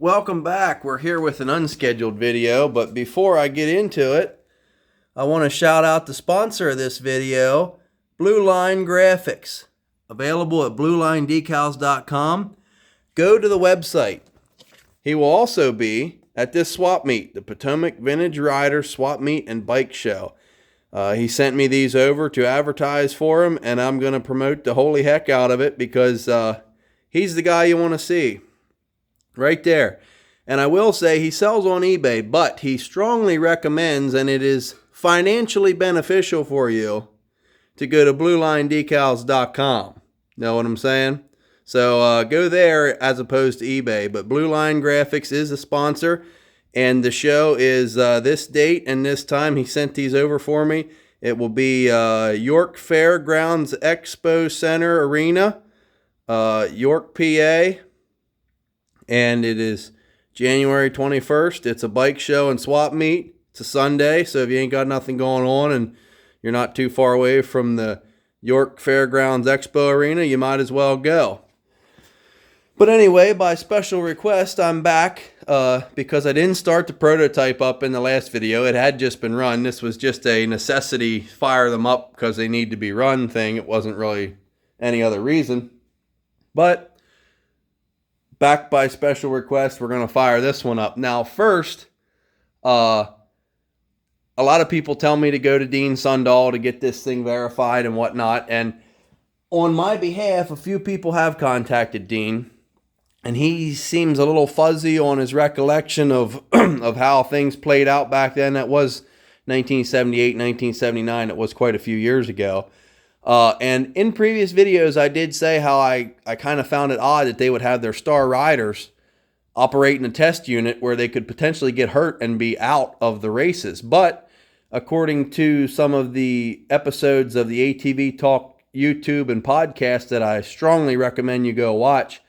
Welcome back. We're here with an unscheduled video, but before I get into it, I want to shout out the sponsor of this video, Blue Line Graphics, available at bluelinedecals.com. Go to the website. He will also be at this swap meet, the Potomac Vintage Rider Swap Meet and Bike Show. He sent me these over to advertise for him, and I'm going to promote the holy heck out of it because he's the guy you want to see. Right there. And I will say he sells on eBay, but he strongly recommends, and it is financially beneficial for you, to go to bluelinedecals.com. Know what I'm saying? So go there as opposed to eBay. But Blue Line Graphics is a sponsor, and the show is this date and this time. He sent these over for me. It will be York Fairgrounds Expo Center Arena, York, PA. And it is January 21st. It's a bike show and swap meet. It's a Sunday, so if you ain't got nothing going on and you're not too far away from the York Fairgrounds Expo Arena, you might as well go. But anyway, by special request, I'm back because I didn't start the prototype up in the last video. It had just been run. This was just a necessity, fire them up because they need to be run thing. It wasn't really any other reason. But back by special request, we're going to fire this one up. Now, first, a lot of people tell me to go to Dean Sundahl to get this thing verified and whatnot. And on my behalf, a few people have contacted Dean. And he seems a little fuzzy on his recollection of, of how things played out back then. That was 1978, 1979. It was quite a few years ago. And in previous videos, I did say how I kind of found it odd that they would have their star riders operate in a test unit where they could potentially get hurt and be out of the races. But according to some of the episodes of the ATV Talk YouTube and podcast that I strongly recommend you go watch,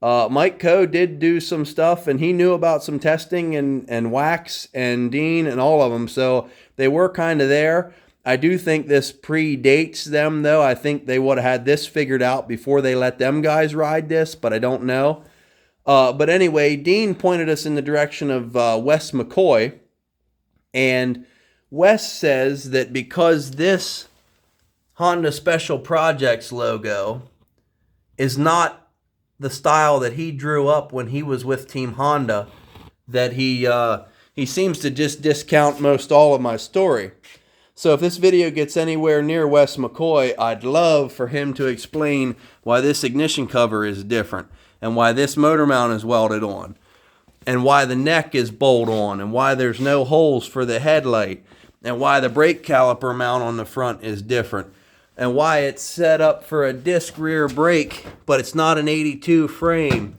Mike Coe did do some stuff, and he knew about some testing and Wax and Dean and all of them. So they were kind of there. I do think this predates them, though. I think they would have had this figured out before they let them guys ride this, but I don't know. But anyway, Dean pointed us in the direction of Wes McCoy, and Wes says that because this Honda Special Projects logo is not the style that he drew up when he was with Team Honda, that he seems to just discount most all of my story. So if this video gets anywhere near Wes McCoy, I'd love for him to explain why this ignition cover is different, and why this motor mount is welded on, and why the neck is bolt on, and why there's no holes for the headlight, and why the brake caliper mount on the front is different, and why it's set up for a disc rear brake, but it's not an 82 frame,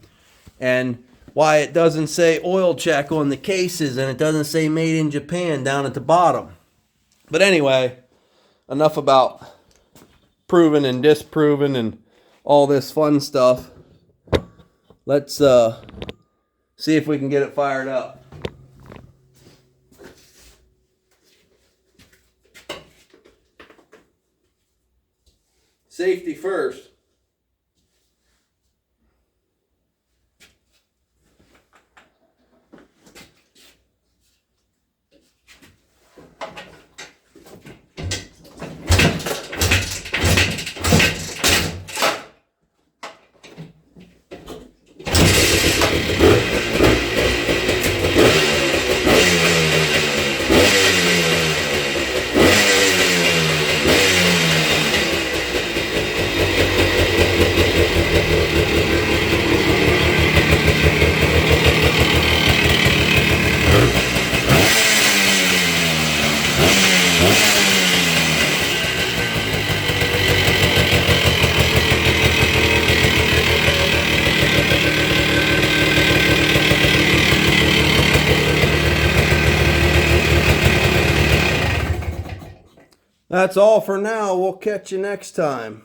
and why it doesn't say oil check on the cases, and it doesn't say made in Japan down at the bottom. But anyway, enough about proving and disproving and all this fun stuff. Let's see if we can get it fired up. Safety first. That's all for now. We'll catch you next time.